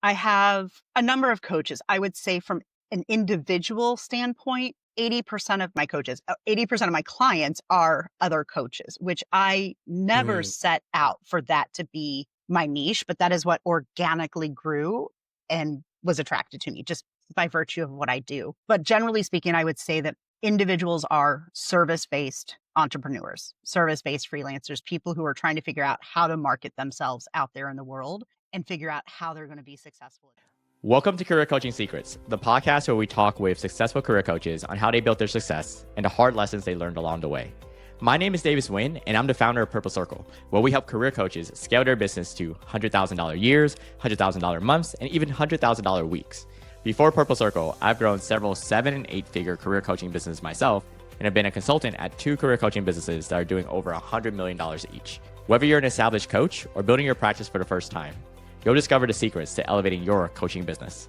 I have a number of coaches. I would say from an individual standpoint, 80% of my coaches, 80% of my clients are other coaches, which I never Mm, set out for that to be my niche, but that is what organically grew and was attracted to me just by virtue of what I do. But generally speaking, I would say that individuals are service-based entrepreneurs, service-based freelancers, people who are trying to figure out how to market themselves out there in the world and figure out how they're going to be successful. Welcome to Career Coaching Secrets, the podcast where we talk with successful career coaches on how they built their success and the hard lessons they learned along the way. My name is Davis Nguyen, and I'm the founder of Purple Circle, where we help career coaches scale their business to $100,000 years, $100,000 months, and even $100,000 weeks. Before Purple Circle, I've grown several 7- and 8-figure career coaching businesses myself, and have been a consultant at 2 career coaching businesses that are doing over $100 million each. Whether you're an established coach or building your practice for the first time, you'll discover the secrets to elevating your coaching business.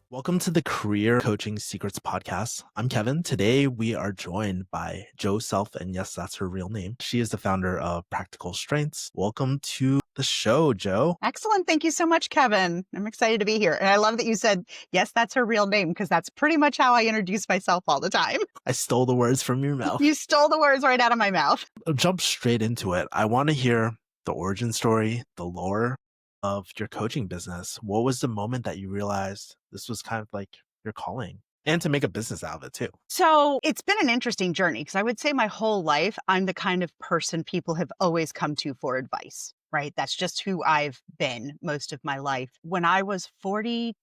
Welcome to the Career Coaching Secrets podcast. I'm Kevin. Today we are joined by Jo Self, and yes, that's her real name. She is the founder of Practical Strengths. Welcome to the show, Jo. Excellent. Thank you so much, Kevin. I'm excited to be here. And I love that you said, yes, that's her real name, because that's pretty much how I introduce myself all the time. I stole the words from your mouth. You stole the words right out of my mouth. I'll jump straight into it. I want to hear the origin story, the lore of your coaching business. What was the moment that you realized this was kind of like your calling, and to make a business out of it too? So it's been an interesting journey, because I would say my whole life, I'm the kind of person people have always come to for advice, right? That's just who I've been most of my life. When I was 42,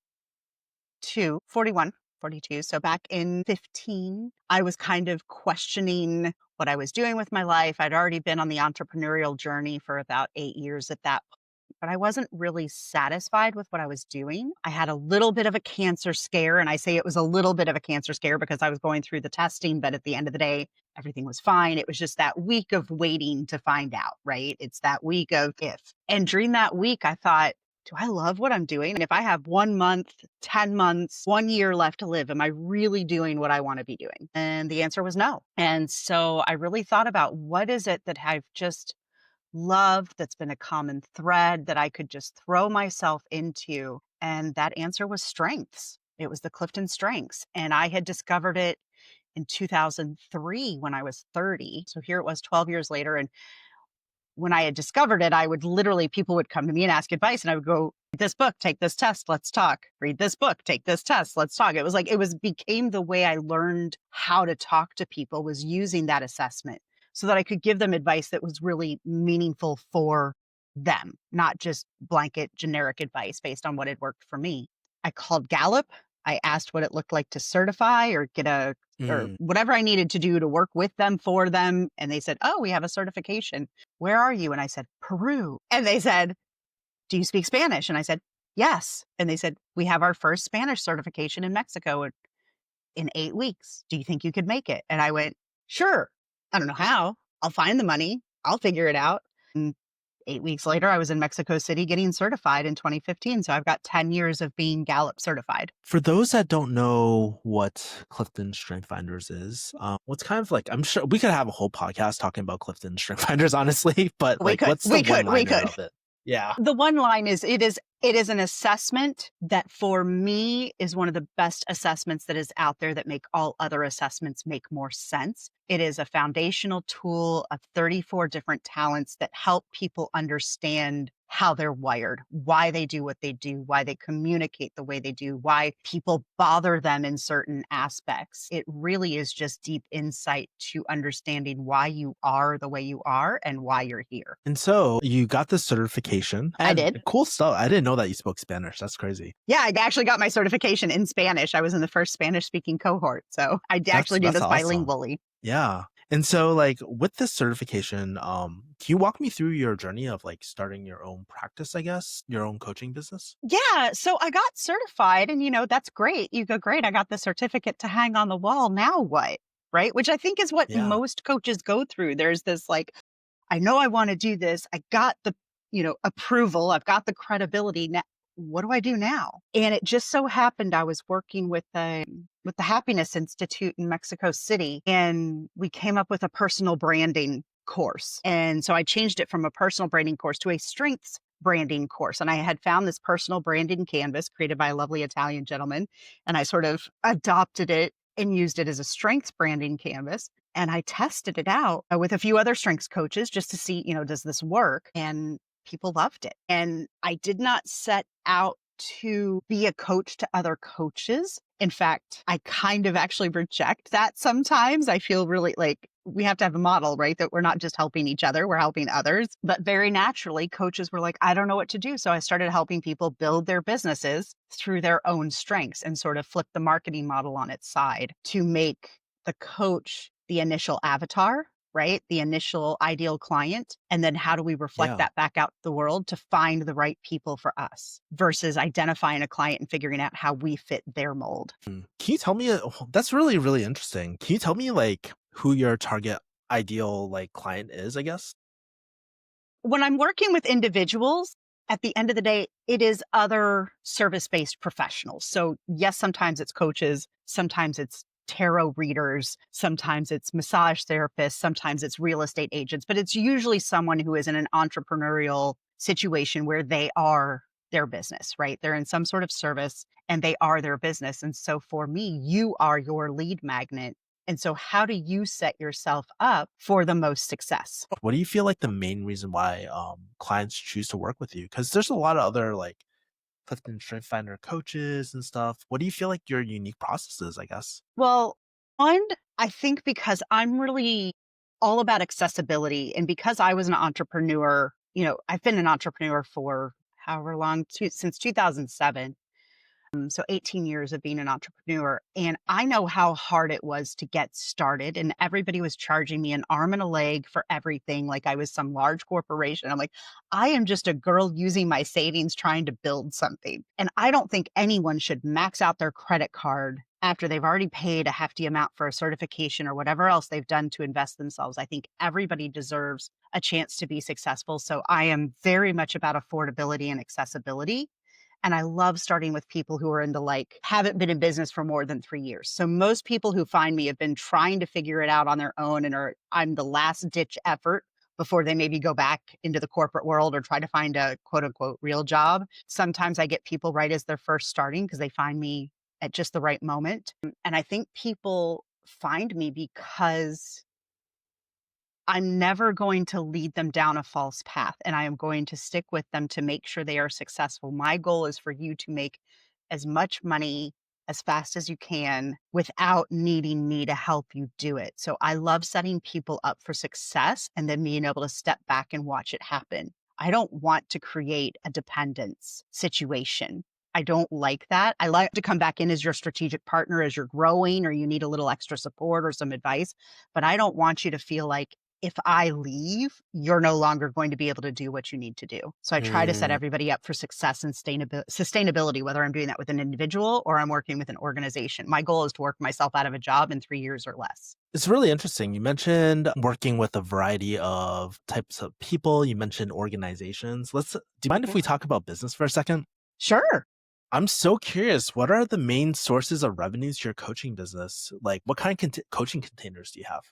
so back in 15, I was kind of questioning what I was doing with my life. I'd already been on the entrepreneurial journey for about 8 years at that point, but I wasn't really satisfied with what I was doing. I had a little bit of a cancer scare, and I say it was a little bit of a cancer scare because I was going through the testing, but at the end of the day, everything was fine. It was just that week of waiting to find out, right? It's that week of if. And during that week, I thought, do I love what I'm doing? And if I have 1 month, 10 months, 1 year left to live, am I really doing what I want to be doing? And the answer was no. And so I really thought about, what is it that I've just loved, that's been a common thread that I could just throw myself into? And that answer was strengths. It was the Clifton Strengths. And I had discovered it in 2003 when I was 30. So here it was 12 years later. And when I had discovered it, I would literally, people would come to me and ask advice, and I would go, read this book, take this test, let's talk. Read this book, take this test, let's talk. It was like, became the way I learned how to talk to people, was using that assessment so that I could give them advice that was really meaningful for them, not just blanket generic advice based on what had worked for me. I called Gallup. I asked what it looked like to certify or get or Mm, whatever I needed to do to work with them, for them. And they said, oh, we have a certification. Where are you? And I said, Peru. And they said, do you speak Spanish? And I said, yes. And they said, we have our first Spanish certification in Mexico in 8 weeks. Do you think you could make it? And I went, sure. I don't know how. I'll find the money. I'll figure it out. And 8 weeks later, I was in Mexico City getting certified in 2015. So I've got 10 years of being Gallup certified. For those that don't know what Clifton Strength Finders is, what's kind of like, I'm sure we could have a whole podcast talking about Clifton Strength Finders, honestly, but We like, could, what's the we could, we one-liner could. of it? Yeah. The one line is, it is an assessment that for me is one of the best assessments that is out there, that make all other assessments make more sense. It is a foundational tool of 34 different talents that help people understand how they're wired, why they do what they do, why they communicate the way they do, why people bother them in certain aspects. It really is just deep insight to understanding why you are the way you are and why you're here. And so you got the certification. I And did. cool stuff. I didn't know that you spoke Spanish. That's crazy. Yeah, I actually got my certification in Spanish. I was in the first Spanish speaking cohort. So I actually do That's this awesome. bilingually. Yeah. And so like with this certification, can you walk me through your journey of like starting your own practice, I guess, your own coaching business? Yeah. So I got certified, and that's great. You go, great. I got the certificate to hang on the wall. Now what? Right. Which I think is what Yeah. most coaches go through. There's this like, I know I want to do this. I got the, approval. I've got the credibility. Now, what do I do now? And it just so happened I was working with the Happiness Institute in Mexico City, and we came up with a personal branding course. And so I changed it from a personal branding course to a strengths branding course. And I had found this personal branding canvas created by a lovely Italian gentleman. And I sort of adopted it and used it as a strengths branding canvas. And I tested it out with a few other strengths coaches just to see, does this work? And people loved it. And I did not set out to be a coach to other coaches. In fact, I kind of actually reject that sometimes. I feel really like we have to have a model, right? That we're not just helping each other, we're helping others. But very naturally, coaches were like, I don't know what to do. So I started helping people build their businesses through their own strengths and sort of flip the marketing model on its side to make the coach the initial avatar, right? The initial ideal client. And then how do we reflect Yeah. that back out to the world to find the right people for us versus identifying a client and figuring out how we fit their mold. Can you tell me, that's really, really interesting. Can you tell me like who your target ideal like client is, I guess? When I'm working with individuals, at the end of the day, it is other service-based professionals. So yes, sometimes it's coaches, sometimes it's tarot readers, sometimes it's massage therapists, sometimes it's real estate agents, but it's usually someone who is in an entrepreneurial situation where they are their business, right? They're in some sort of service and they are their business. And so for me, you are your lead magnet. And so how do you set yourself up for the most success? What do you feel like the main reason why clients choose to work with you? Because there's a lot of other like Clifton Strength Finder coaches and stuff. What do you feel like your unique process is, I guess? Well, one, I think because I'm really all about accessibility and because I was an entrepreneur, I've been an entrepreneur for however long, since 2007. So 18 years of being an entrepreneur. And I know how hard it was to get started. And everybody was charging me an arm and a leg for everything. Like I was some large corporation. I'm like, I am just a girl using my savings trying to build something. And I don't think anyone should max out their credit card after they've already paid a hefty amount for a certification or whatever else they've done to invest themselves. I think everybody deserves a chance to be successful. So I am very much about affordability and accessibility. And I love starting with people who are into haven't been in business for more than 3 years. So most people who find me have been trying to figure it out on their own and I'm the last ditch effort before they maybe go back into the corporate world or try to find a quote unquote real job. Sometimes I get people right as they're first starting because they find me at just the right moment. And I think people find me because I'm never going to lead them down a false path, and I am going to stick with them to make sure they are successful. My goal is for you to make as much money as fast as you can without needing me to help you do it. So I love setting people up for success and then being able to step back and watch it happen. I don't want to create a dependence situation. I don't like that. I like to come back in as your strategic partner as you're growing or you need a little extra support or some advice, but I don't want you to feel like if I leave, you're no longer going to be able to do what you need to do. So I try to set Mm, everybody up for success and sustainability, whether I'm doing that with an individual or I'm working with an organization. My goal is to work myself out of a job in 3 years or less. it's really interesting. You mentioned working with a variety of types of people. You mentioned organizations. Do you mind if Mhm. we talk about business for a second? Sure. I'm so curious. What are the main sources of revenues to your coaching business? Like, what kind of coaching containers do you have?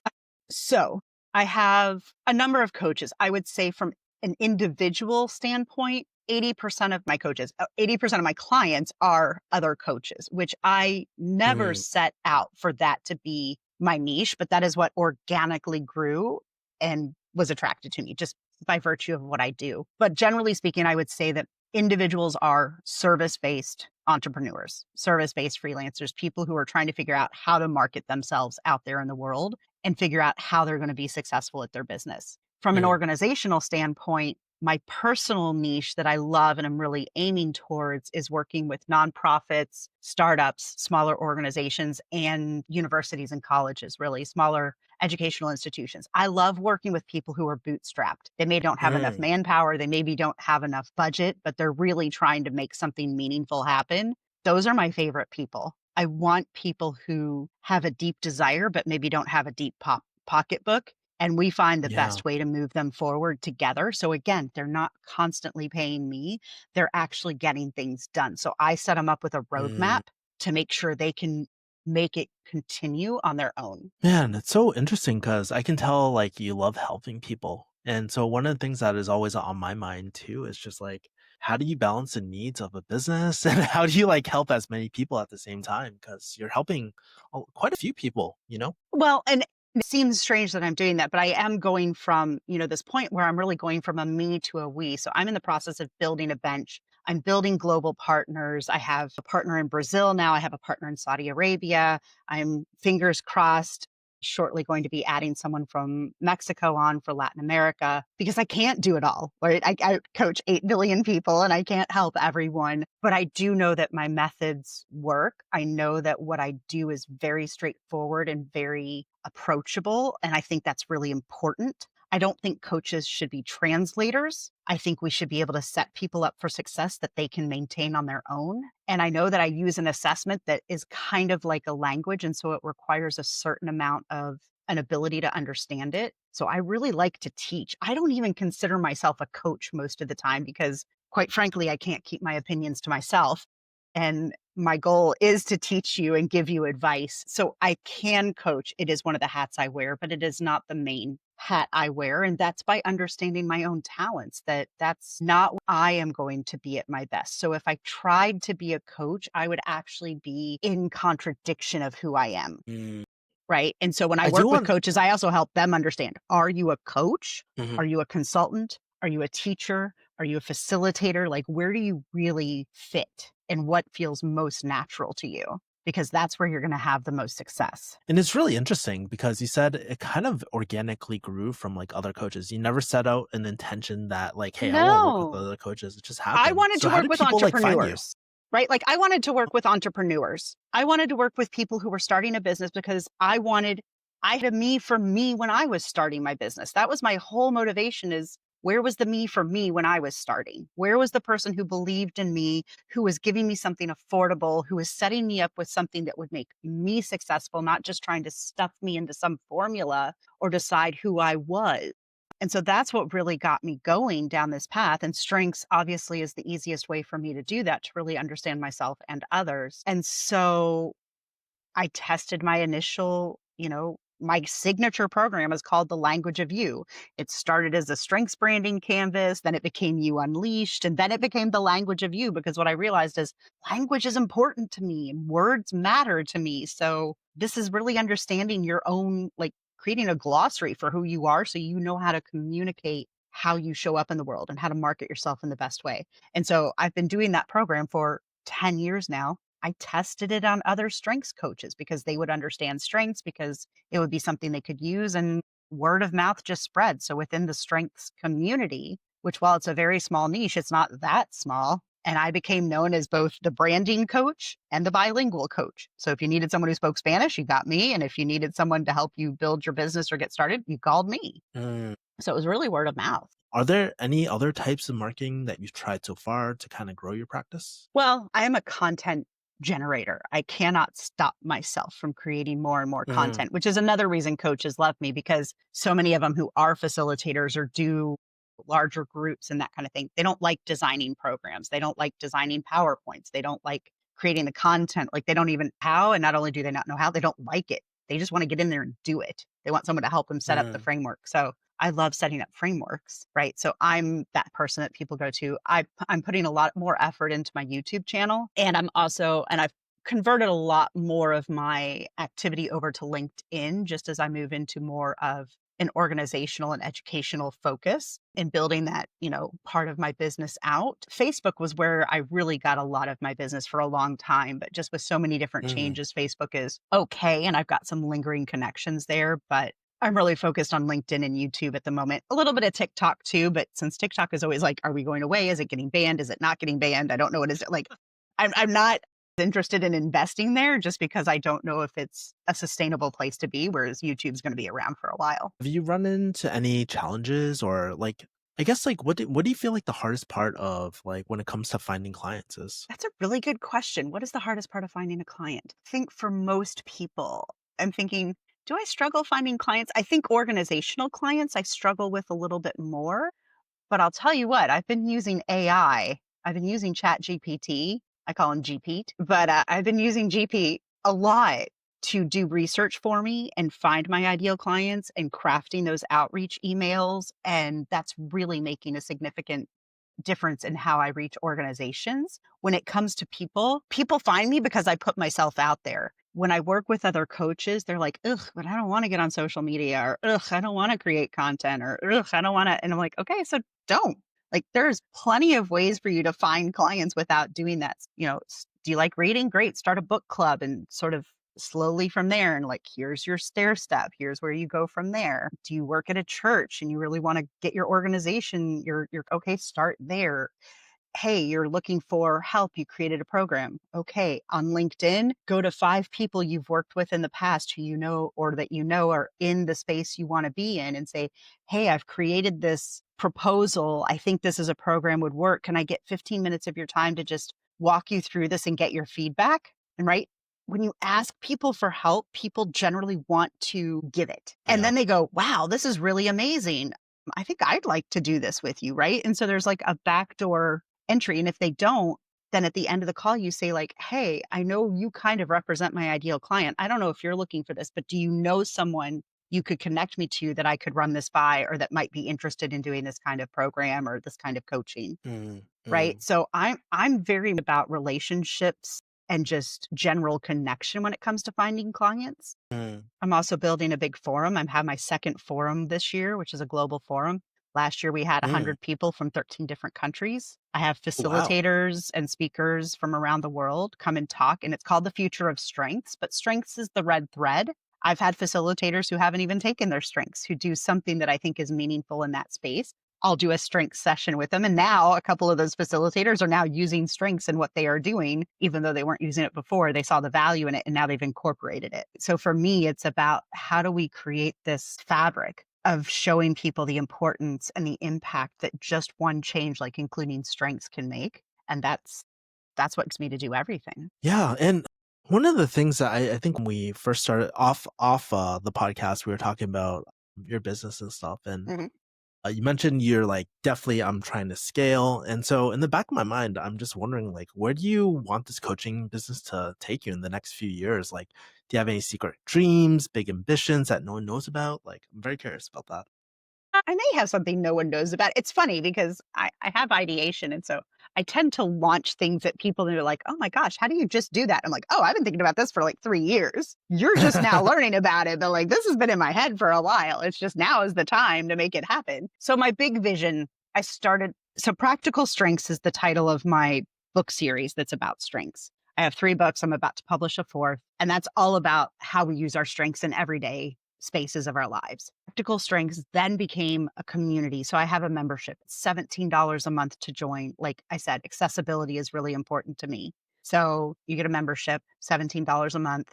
So I have a number of coaches. I would say from an individual standpoint, 80% of my coaches, 80% of my clients are other coaches, which I never Mm, set out for that to be my niche, but that is what organically grew and was attracted to me just by virtue of what I do. But generally speaking, I would say that individuals are service based entrepreneurs, service based freelancers, people who are trying to figure out how to market themselves out there in the world and figure out how they're going to be successful at their business. From an mm, organizational standpoint, my personal niche that I love and I'm really aiming towards is working with nonprofits, startups, smaller organizations, and universities and colleges, really smaller educational institutions. I love working with people who are bootstrapped. They may don't have enough mm, manpower, they maybe don't have enough budget, but they're really trying to make something meaningful happen. Those are my favorite people. I want people who have a deep desire, but maybe don't have a deep pocketbook. And we find the yeah. best way to move them forward together. So again, they're not constantly paying me. They're actually getting things done. So I set them up with a Mm. roadmap to make sure they can make it continue on their own. Man, it's so interesting because I can tell like you love helping people And so one of the things that is always on my mind too is just like, how do you balance the needs of a business and how do you like help as many people at the same time? Because you're helping quite a few people, you know? Well, and it seems strange that I'm doing that, but I am going from, this point where I'm really going from a me to a we. So I'm in the process of building a bench. I'm building global partners. I have a partner in Brazil now. I have a partner in Saudi Arabia. I'm fingers crossed shortly going to be adding someone from Mexico on for Latin America because I can't do it all. Right? I coach 8 billion people and I can't help everyone, but I do know that my methods work. I know that what I do is very straightforward and very approachable. And I think that's really important. I don't think coaches should be translators. I think we should be able to set people up for success that they can maintain on their own. And I know that I use an assessment that is kind of like a language. And so it requires a certain amount of an ability to understand it. So I really like to teach. I don't even consider myself a coach most of the time because, quite frankly, I can't keep my opinions to myself. And my goal is to teach you and give you advice. So I can coach. It is one of the hats I wear, but it is not the main hat I wear. And that's by understanding my own talents, that's not what I am going to be at my best. So if I tried to be a coach, I would actually be in contradiction of who I am. Mm. Right. And so when I I do work with want. coaches, I also help them understand, are you a coach? Mhm. Are you a consultant? Are you a teacher? Are you a facilitator? Like, where do you really fit and what feels most natural to you? Because that's where you're going to have the most success. And it's really interesting because you said it kind of organically grew from like other coaches. You never set out an intention that like, hey, I want to work with No, other coaches. It just I happened. wanted So to how work did with people like find you? entrepreneurs, right? Like I wanted to work with entrepreneurs. I wanted to work with people who were starting a business because I had a me for me when I was starting my business. That was my whole motivation is where was the me for me when I was starting? Where was the person who believed in me, who was giving me something affordable, who was setting me up with something that would make me successful, not just trying to stuff me into some formula or decide who I was. And so that's what really got me going down this path. And strengths obviously is the easiest way for me to do that, to really understand myself and others. And so I tested my initial, my signature program is called The Language of You. It started as a strengths branding canvas, then it became You Unleashed, and then it became The Language of You because what I realized is language is important to me and words matter to me. So this is really understanding your own, like creating a glossary for who you are so you know how to communicate how you show up in the world and how to market yourself in the best way. And so I've been doing that program for 10 years now. I tested it on other strengths coaches because they would understand strengths because it would be something they could use and word of mouth just spread. So within the strengths community, which while it's a very small niche, it's not that small. And I became known as both the branding coach and the bilingual coach. So if you needed someone who spoke Spanish, you got me. And if you needed someone to help you build your business or get started, you called me. Mm. So it was really word of mouth. Are there any other types of marketing that you've tried so far to kind of grow your practice? Well, I am a content generator. I cannot stop myself from creating more and more Mm. content, which is another reason coaches love me because so many of them who are facilitators or do larger groups and that kind of thing, they don't like designing programs. They don't like designing PowerPoints. They don't like creating the content. Like they don't even how, and not only do they not know how, they don't like it. They just want to get in there and do it. They want someone to help them set up the Mm. framework. So I love setting up frameworks, right? So I'm that person that people go to. I'm putting a lot more effort into my YouTube channel. And I've converted a lot more of my activity over to LinkedIn just as I move into more of an organizational and educational focus in building that, part of my business out. Facebook was where I really got a lot of my business for a long time, but just with so many different Mm. changes, Facebook is okay. And I've got some lingering connections there, but I'm really focused on LinkedIn and YouTube at the moment. A little bit of TikTok too, but since TikTok is always like, are we going away? Is it getting banned? Is it not getting banned? I don't know what is it like. I'm not interested in investing there just because I don't know if it's a sustainable place to be, whereas YouTube's going to be around for a while. Have you run into any challenges or like, I guess like what do you feel like the hardest part of like when it comes to finding clients is? That's a really good question. What is the hardest part of finding a client? I think for most people, I'm thinking, do I struggle finding clients? I think organizational clients I struggle with a little bit more. But I'll tell you what, I've been using AI. I've been using Chat GPT. I call him GP, but I've been using GP a lot to do research for me and find my ideal clients and crafting those outreach emails. And that's really making a significant difference in how I reach organizations. When it comes to people, people find me because I put myself out there. When I work with other coaches, they're like, ugh, but I don't want to get on social media, or ugh, I don't want to create content, or ugh, I don't want to. And I'm like, okay, so don't. Like, there's plenty of ways for you to find clients without doing that. Do you like reading? Great. Start a book club and sort of slowly from there. And like, here's your stair step. Here's where you go from there. Do you work at a church and you really want to get your organization? You're okay. Start there. Hey, you're looking for help. You created a program. Okay. On LinkedIn, go to 5 people you've worked with in the past who you know or that you know are in the space you want to be in and say, hey, I've created this proposal. I think this is a program would work. Can I get 15 minutes of your time to just walk you through this and get your feedback? And right when you ask people for help, people generally want to give it. And Yeah. then they go, wow, this is really amazing. I think I'd like to do this with you. Right. And so there's like a backdoor entry. And if they don't, then at the end of the call, you say, like, hey, I know you kind of represent my ideal client. I don't know if you're looking for this, but do you know someone you could connect me to that I could run this by or that might be interested in doing this kind of program or this kind of coaching? Mm, Right. mm, So I'm very about relationships and just general connection when it comes to finding clients. mm, I'm also building a big forum. I have my second forum this year, which is a global forum. Last year, we had mm. 100 people from 13 different countries. I have Wow. facilitators and speakers from around the world come and talk, and it's called the Future of Strengths, but strengths is the red thread. I've had facilitators who haven't even taken their strengths, who do something that I think is meaningful in that space. I'll do a strength session with them. And now a couple of those facilitators are now using strengths in what they are doing, even though they weren't using it before. They saw the value in it and now they've incorporated it. So for me, it's about how do we create this fabric of showing people the importance and the impact that just one change, like including strengths, can make. And that's what gets me to do everything. Yeah, and one of the things that I think when we first started off the podcast, we were talking about your business and stuff, and Mhm. you mentioned you're like, definitely I'm trying to scale. And so in the back of my mind, I'm just wondering, like, where do you want this coaching business to take you in the next few years? Like, do you have any secret dreams, big ambitions that no one knows about? Like, I'm very curious about that. I may have something no one knows about. It's funny because I have ideation. And so I tend to launch things at people and they're like, oh my gosh, how do you just do that? I'm like, oh, I've been thinking about this for like 3 years. You're just now learning about it. But like, this has been in my head for a while. It's just now is the time to make it happen. So my big vision, so Practical Strengths is the title of my book series that's about strengths. I have 3 books. I'm about to publish a 4th. And that's all about how we use our strengths in everyday spaces of our lives. Practical Strengths then became a community. So I have a membership. It's $17 a month to join. Like I said, accessibility is really important to me. So you get a membership, $17 a month,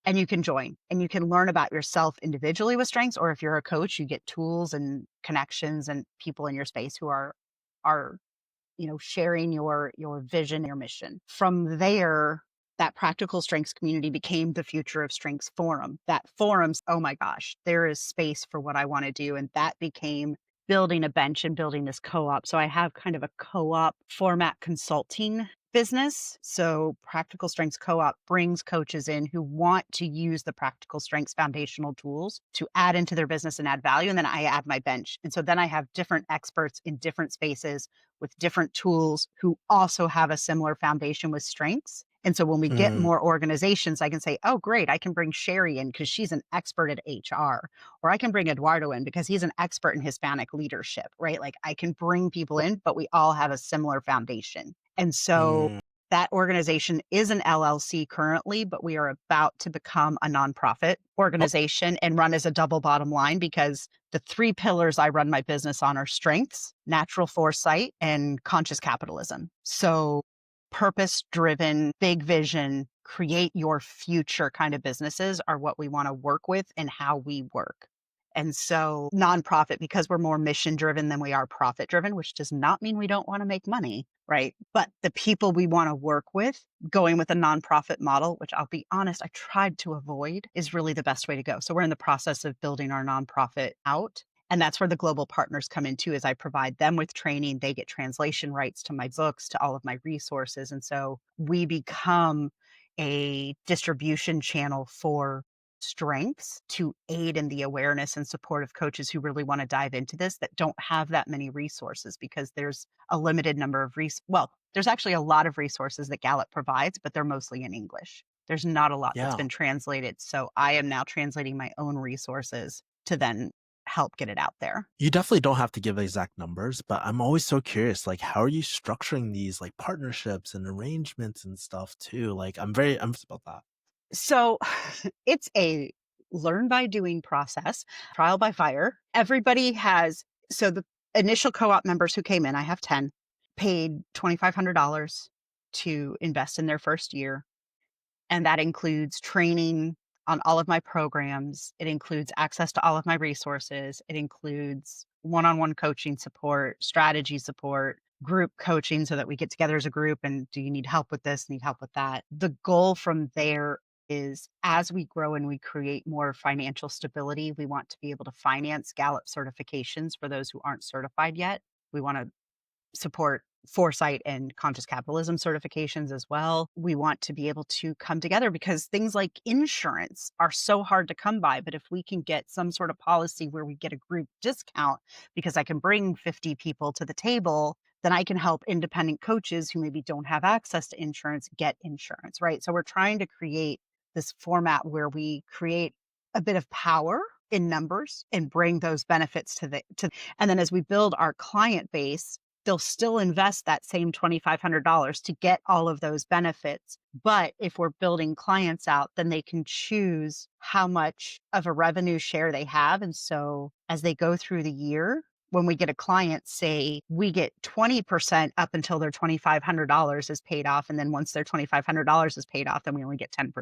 and you can join and you can learn about yourself individually with strengths. Or if you're a coach, you get tools and connections and people in your space who are sharing your vision, your mission. From there, that Practical Strengths community became the Future of Strengths forum. That forum's, oh my gosh, there is space for what I want to do. And that became building a bench and building this co-op. So I have kind of a co-op format consulting business. So Practical Strengths Co-op brings coaches in who want to use the Practical Strengths foundational tools to add into their business and add value. And then I add my bench. And so then I have different experts in different spaces with different tools who also have a similar foundation with strengths. And so when we get Mm, more organizations, I can say, oh, great, I can bring Sherry in because she's an expert at HR, or I can bring Eduardo in because he's an expert in Hispanic leadership, right? Like I can bring people in, but we all have a similar foundation. And so mm, that organization is an LLC currently, but we are about to become a nonprofit oh, organization and run as a double bottom line because the 3 pillars I run my business on are strengths, natural foresight, and conscious capitalism. So purpose driven, big vision, create your future kind of businesses are what we want to work with and how we work. And so, nonprofit, because we're more mission driven than we are profit driven, which does not mean we don't want to make money, right? But the people we want to work with, going with a nonprofit model, which I'll be honest, I tried to avoid, is really the best way to go. So, we're in the process of building our nonprofit out. And that's where the global partners come in too, is I provide them with training. They get translation rights to my books, to all of my resources. And so we become a distribution channel for strengths to aid in the awareness and support of coaches who really want to dive into this that don't have that many resources because there's a limited number of well, there's actually a lot of resources that Gallup provides, but they're mostly in English. There's not a lot that's Yeah. been translated. So I am now translating my own resources to then help get it out there. You definitely don't have to give exact numbers, but I'm always so curious, like, how are you structuring these like partnerships and arrangements and stuff too? Like, I'm about that. So it's a learn by doing process, trial by fire. Everybody has, so the initial co op members who came in, I have 10, paid $2,500 to invest in their first year. And that includes training on all of my programs. It includes access to all of my resources. It includes one on one coaching support, strategy support, group coaching so that we get together as a group and do you need help with this, need help with that. The goal from there is as we grow and we create more financial stability, we want to be able to finance Gallup certifications for those who aren't certified yet. We want to support foresight and conscious capitalism certifications as well. We want to be able to come together because things like insurance are so hard to come by. But if we can get some sort of policy where we get a group discount because I can bring 50 people to the table, then I can help independent coaches who maybe don't have access to insurance get insurance, right? So we're trying to create this format where we create a bit of power in numbers and bring those benefits and then as we build our client base, they'll still invest that same $2,500 to get all of those benefits. But if we're building clients out, then they can choose how much of a revenue share they have. And so as they go through the year, when we get a client, say we get 20% up until their $2,500 is paid off. And then once their $2,500 is paid off, then we only get 10%,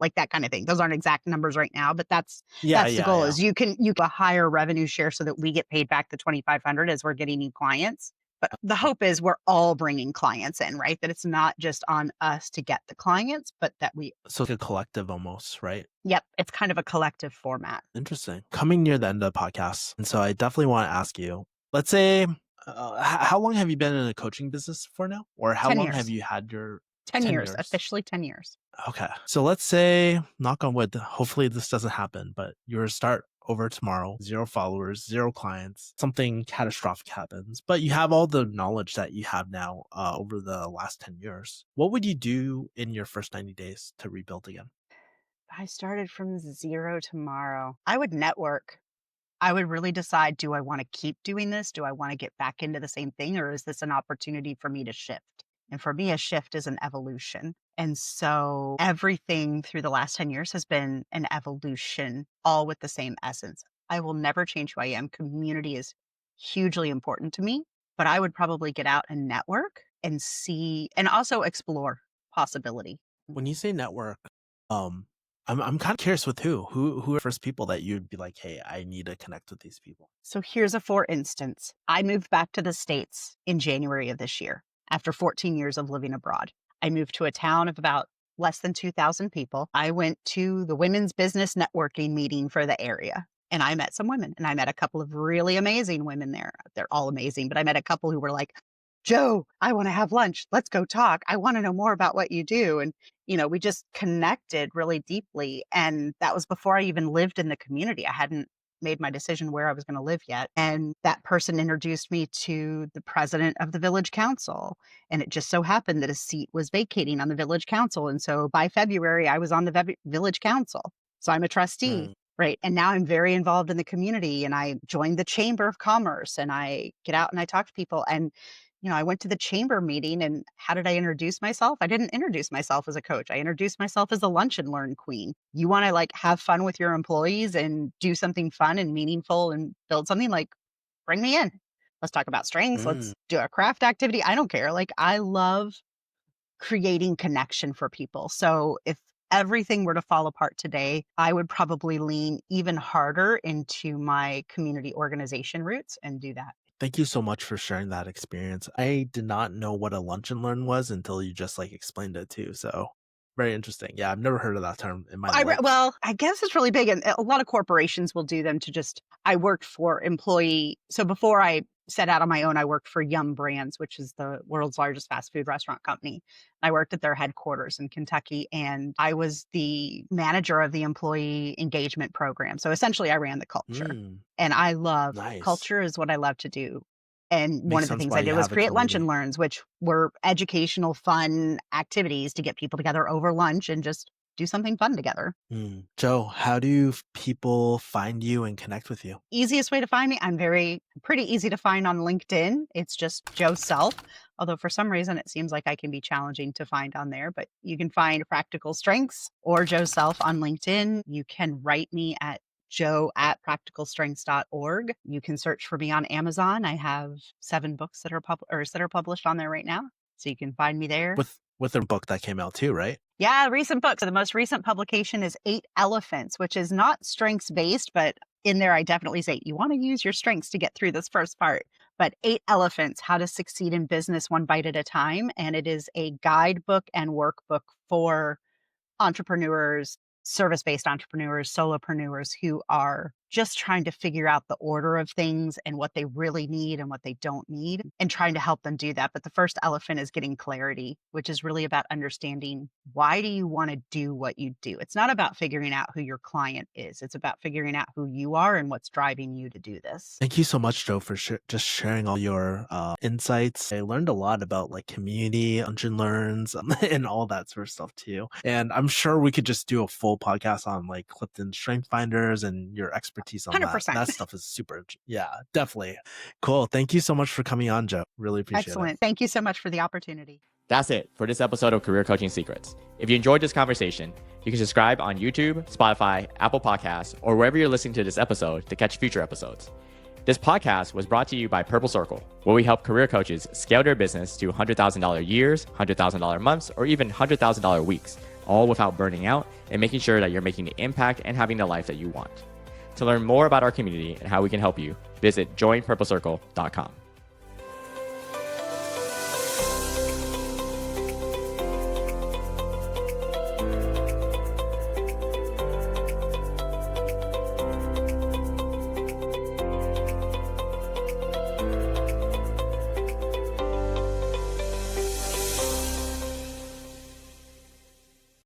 like that kind of thing. Those aren't exact numbers right now, but that's Yeah, the yeah, goal yeah. is you can a higher revenue share so that we get paid back the 2,500 as we're getting new clients. But the hope is we're all bringing clients in, right? That it's not just on us to get the clients, but that So it's like a collective almost, right? yep, it's kind of a collective format. Interesting. Coming near the end of the podcast, and so I definitely want to ask you. Let's say, how long have you been in a coaching business for now, or how 10 long have years, you had your 10 10 years, years? officially 10 years. Okay. So let's say, knock on wood, hopefully this doesn't happen, but you're to start over tomorrow, 0 followers, 0 clients, something catastrophic happens, but you have all the knowledge that you have now over the last 10 years. What would you do in your first 90 days to rebuild again? I started from 0 tomorrow. I would network. I would really decide, do I want to keep doing this? Do I want to get back into the same thing? Or is this an opportunity for me to shift? And for me, a shift is an evolution. And so everything through the last 10 years has been an evolution, all with the same essence. I will never change who I am. Community is hugely important to me, but I would probably get out and network and see and also explore possibility. When you say network, um, I'm kind of curious with who are the first people that you'd be like, hey, I need to connect with these people. So here's a for instance. I moved back to the States in January of this year after 14 years of living abroad. I moved to a town of about less than 2,000 people. I went to the women's business networking meeting for the area and I met some women and I met a couple of really amazing women there. They're all amazing, but I met a couple who were like, Joe, I want to have lunch. Let's go talk. I want to know more about what you do. And, we just connected really deeply. And that was before I even lived in the community. I hadn't made my decision where I was going to live yet. And that person introduced me to the president of the village council. And it just so happened that a seat was vacating on the village council. And so by February, I was on the village council. So I'm a trustee. Mm. Right. And now I'm very involved in the community and I joined the Chamber of Commerce and I get out and I talk to people. And I went to the chamber meeting and how did I introduce myself? I didn't introduce myself as a coach. I introduced myself as a lunch and learn queen. You want to have fun with your employees and do something fun and meaningful and build something, bring me in. Let's talk about strengths. Mm. Let's do a craft activity. I don't care. I love creating connection for people. So if everything were to fall apart today, I would probably lean even harder into my community organization roots and do that. Thank you so much for sharing that experience. I did not know what a lunch and learn was until you just explained it too. So Very interesting. Yeah, I've never heard of that term in my life. Well, I guess it's really big, and a lot of corporations will do them to just I worked for employee so before I set out on my own, I worked for Yum Brands, which is the world's largest fast food restaurant company. I worked at their headquarters in Kentucky, and I was the manager of the employee engagement program. So essentially, I ran the culture, Mm, and I love nice. culture is what I love to do. And one Makes of the sense things why I you did was have a create lunch and committee. learns, which were educational, fun activities to get people together over lunch and just do something fun together. Joe, how do people find you and connect with you? Easiest way to find me, I'm pretty easy to find on LinkedIn. It's just Joe Self. Although for some reason it seems like I can be challenging to find on there, but you can find Practical Strengths or Joe Self on LinkedIn. You can write me at joe@practicalstrengths.org. You can search for me on Amazon. I have 7 books that are published on there right now. So you can find me there. With a book that came out too, right? Yeah, recent books. So the most recent publication is 8 Elephants, which is not strengths based, but in there I definitely say you want to use your strengths to get through this first part. But 8 Elephants, How to Succeed in Business One Bite at a Time. And it is a guidebook and workbook for entrepreneurs, service-based entrepreneurs, solopreneurs who are just trying to figure out the order of things and what they really need and what they don't need and trying to help them do that. But the first elephant is getting clarity, which is really about understanding why do you want to do what you do? It's not about figuring out who your client is. It's about figuring out who you are and what's driving you to do this. Thank you so much, Joe, for just sharing all your insights. I learned a lot about like community, Dungeon Learns, and all that sort of stuff too. And I'm sure we could just do a full podcast on like Clifton Strength Finders and your expertise on that. 100%. That stuff is yeah, definitely. Cool. Thank you so much for coming on, Joe. Really appreciate it. Excellent. Thank you so much for the opportunity. That's it for this episode of Career Coaching Secrets. If you enjoyed this conversation, you can subscribe on YouTube, Spotify, Apple Podcasts, or wherever you're listening to this episode to catch future episodes. This podcast was brought to you by Purple Circle, where we help career coaches scale their business to $100,000 years, $100,000 months, or even $100,000 weeks, all without burning out and making sure that you're making the impact and having the life that you want. To learn more about our community and how we can help you, visit joinpurplecircle.com.